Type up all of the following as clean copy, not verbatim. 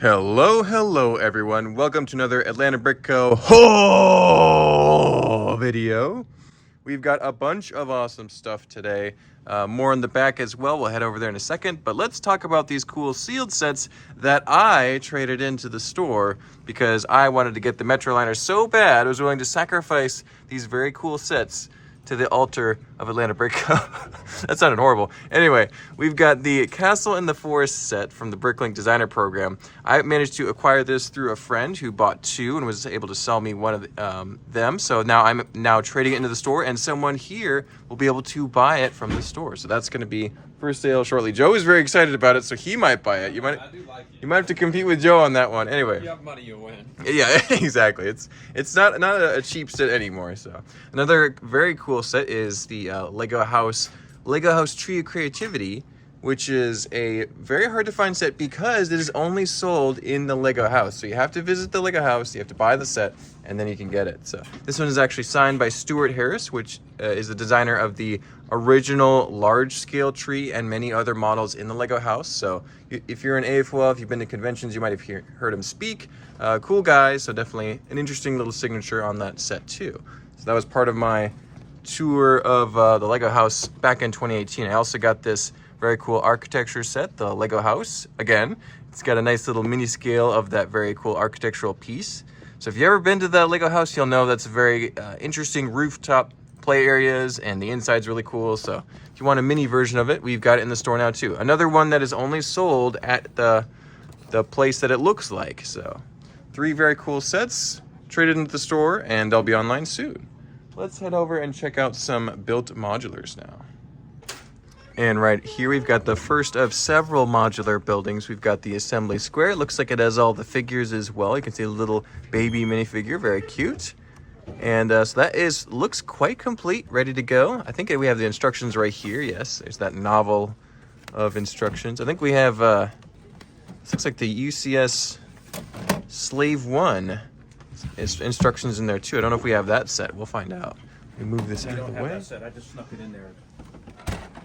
Hello everyone. Welcome to another Atlanta Brick Co. haul video. We've got a bunch of awesome stuff today. More in the back as well. We'll head over there in a second. But let's talk about these cool sealed sets that I traded into the store because I wanted to get the Metroliner so bad I was willing to sacrifice these very cool sets to the altar of Atlanta Brick Co. That sounded horrible. Anyway, we've got the Castle in the Forest set from the Bricklink Designer Program. I managed to acquire this through a friend who bought two and was able to sell me one of them. So now I'm trading it into the store, and someone here will be able to buy it from the store. So that's going to be for sale shortly. Joe is very excited about it, so he might buy it. You might have to compete with Joe on that one. Anyway, if you have money, you win. Yeah, exactly. It's not a cheap set anymore. So another very cool set is the Lego House Tree of Creativity, which is a very hard to find set because it is only sold in the Lego house. So you have to visit the Lego house, you have to buy the set, and then you can get it. So this one is actually signed by Stuart Harris, which is the designer of the original large-scale tree and many other models in the Lego house. So if you're an AFL, if you've been to conventions, you might have heard him speak. Cool guy, so definitely an interesting little signature on that set too. So that was part of my tour of the Lego house back in 2018. I also got this very cool architecture set, the Lego house. Again, it's got a nice little mini scale of that very cool architectural piece. So if you've ever been to the Lego house, you'll know that's a very interesting rooftop play areas, and the inside's really cool. So if you want a mini version of it, we've got it in the store now too. Another one that is only sold at the place that it looks like. So 3 very cool sets traded into the store, and they'll be online soon. Let's head over and check out some built modulars now. And right here we've got the first of several modular buildings. We've got the assembly square. It looks like it has all the figures as well. You can see a little baby minifigure, very cute. And so that looks quite complete, ready to go. I think we have the instructions right here. Yes, there's that novel of instructions. I think we have, this looks like the UCS Slave 1 instructions in there too. I don't know if we have that set. We'll find out. We move this out of the way. I don't have that set. I just snuck it in there.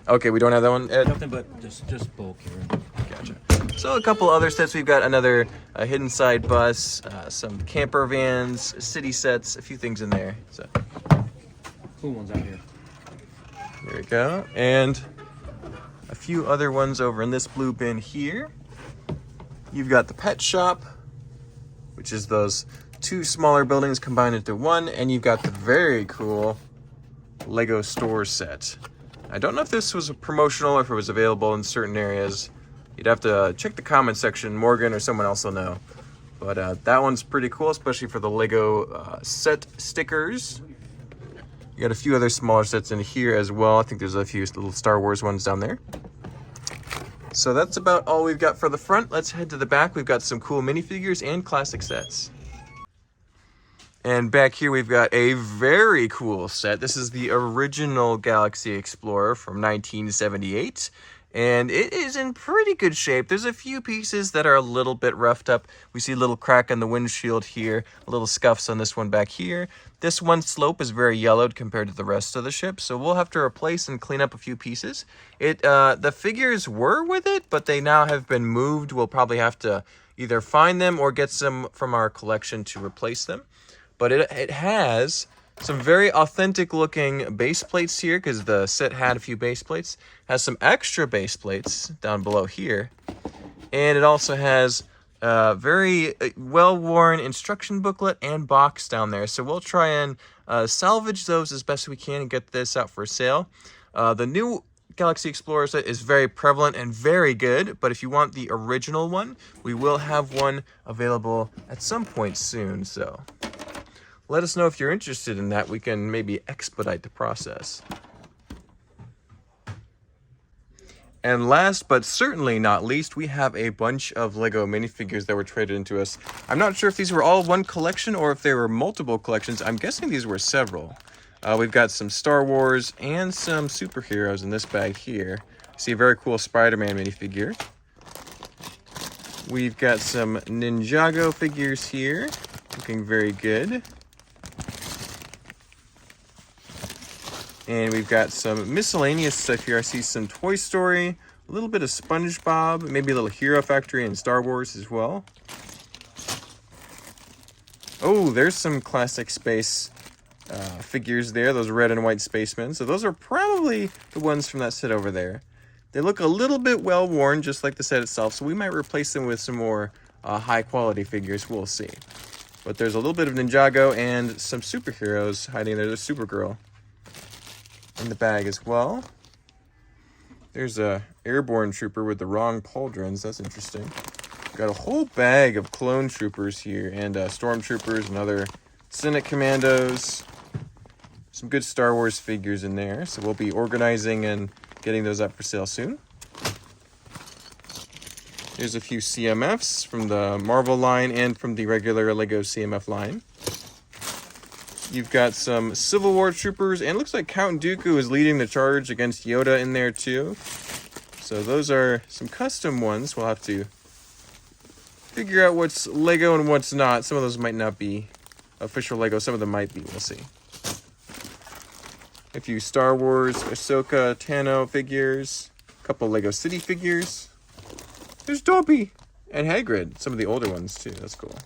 Okay, we don't have that one, Ed? Nothing but just bulk here. Gotcha. So a couple other sets. We've got another hidden side bus, some camper vans, city sets, a few things in there. So cool ones out here. There we go. And a few other ones over in this blue bin here. You've got the pet shop, which is those 2 smaller buildings combined into one. And you've got the very cool Lego store set. I don't know if this was promotional or if it was available in certain areas. You'd have to check the comment section. Morgan or someone else will know. But that one's pretty cool, especially for the Lego set stickers. You got a few other smaller sets in here as well. I think there's a few little Star Wars ones down there. So that's about all we've got for the front. Let's head to the back. We've got some cool minifigures and classic sets. And back here we've got a very cool set. This is the original Galaxy Explorer from 1978. And it is in pretty good shape. There's a few pieces that are a little bit roughed up. We see a little crack on the windshield here, a little scuffs on this one back here. This one slope is very yellowed compared to the rest of the ship, so we'll have to replace and clean up a few pieces. The figures were with it, but they now have been moved. We'll probably have to either find them or get some from our collection to replace them. But it has some very authentic looking base plates here because the set had a few base plates. Has some extra base plates down below here. And it also has a very well-worn instruction booklet and box down there. So we'll try and salvage those as best we can and get this out for sale. The new Galaxy Explorer set is very prevalent and very good. But if you want the original one, we will have one available at some point soon. So let us know if you're interested in that. We can maybe expedite the process. And last but certainly not least, we have a bunch of Lego minifigures that were traded into us. I'm not sure if these were all one collection or if they were multiple collections. I'm guessing these were several. We've got some Star Wars and some superheroes in this bag here. See a very cool Spider-Man minifigure. We've got some Ninjago figures here, looking very good. And we've got some miscellaneous stuff here. I see some Toy Story, A little bit of SpongeBob, maybe a little Hero Factory and Star Wars as well. Oh, there's some classic space figures there, those red and white spacemen. So those are probably the ones from that set over there. They look a little bit well worn, just like the set itself, so we might replace them with some more high quality figures. We'll see. But there's a little bit of Ninjago and some superheroes hiding there. There's Supergirl in the bag as well. There's a airborne trooper with the wrong pauldrons. That's interesting. Got a whole bag of clone troopers here, and stormtroopers and other Senate commandos. Some good Star Wars figures in there, so we'll be organizing and getting those up for sale soon. Here's a few CMFs from the Marvel line and from the regular Lego CMF line. You've got some Civil War troopers, and it looks like Count Dooku is leading the charge against Yoda in there too. So those are some custom ones. We'll have to figure out what's Lego and what's not. Some of those might not be official Lego. Some of them might be. We'll see. A few Star Wars, Ahsoka, Tano figures. A couple Lego City figures. There's Dobby and Hagrid. Some of the older ones too. That's cool.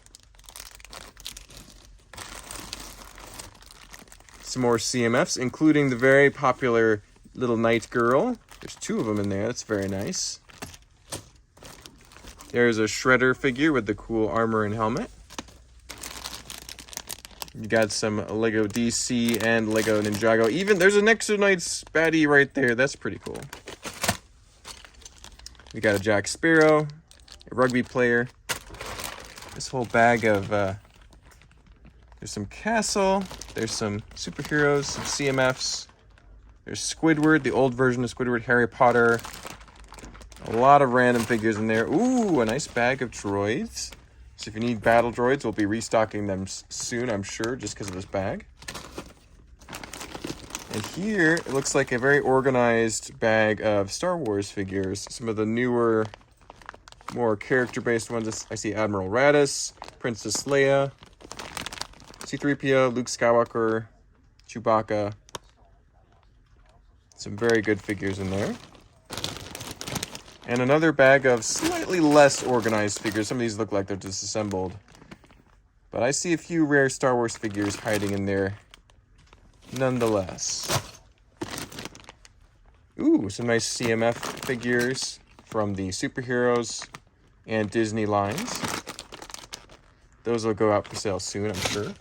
Some more CMFs, including the very popular little Night Girl. There's 2 of them in there. That's very nice. There's a Shredder figure with the cool armor and helmet. You got some Lego DC and Lego Ninjago. Even there's an Exo Knights baddie right there. That's pretty cool. We got a Jack Sparrow, a rugby player. This whole bag of there's some Castle. There's some superheroes, some CMFs. There's Squidward, the old version of Squidward, Harry Potter. A lot of random figures in there. Ooh, a nice bag of droids. So if you need battle droids, we'll be restocking them soon, I'm sure, just because of this bag. And here, it looks like a very organized bag of Star Wars figures. Some of the newer, more character-based ones. I see Admiral Raddus, Princess Leia, C-3PO, Luke Skywalker, Chewbacca. Some very good figures in there. And another bag of slightly less organized figures. Some of these look like they're disassembled. But I see a few rare Star Wars figures hiding in there nonetheless. Ooh, some nice CMF figures from the superheroes and Disney lines. Those will go out for sale soon, I'm sure.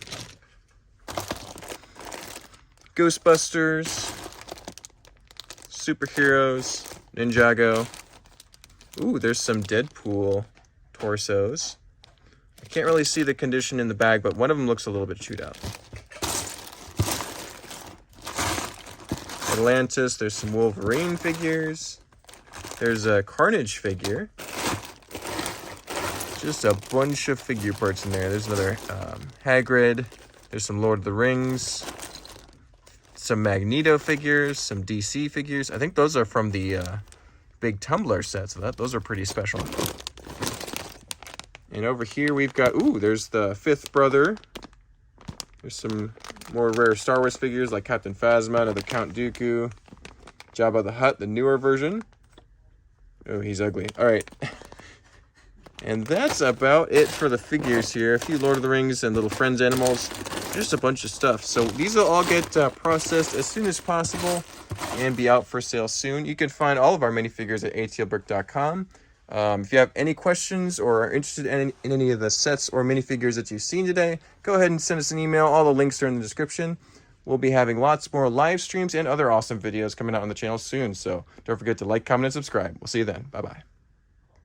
Ghostbusters, superheroes, Ninjago. Ooh, there's some Deadpool torsos. I can't really see the condition in the bag, but one of them looks a little bit chewed up. Atlantis, there's some Wolverine figures. There's a Carnage figure. Just a bunch of figure parts in there. There's another Hagrid. There's some Lord of the Rings. Some Magneto figures, some DC figures. I think those are from the big tumbler set, so those are pretty special. And over here we've got, ooh, there's the 5th brother. There's some more rare Star Wars figures like Captain Phasma, another Count Dooku, Jabba the Hutt, the newer version. Oh, he's ugly. All right. And that's about it for the figures here. A few Lord of the Rings and little Friends animals. Just a bunch of stuff. So these will all get processed as soon as possible and be out for sale soon. You can find all of our minifigures at atlbrick.com. If you have any questions or are interested in any of the sets or minifigures that you've seen today, go ahead and send us an email. All the links are in the description. We'll be having lots more live streams and other awesome videos coming out on the channel soon. So don't forget to like, comment, and subscribe. We'll see you then. Bye-bye.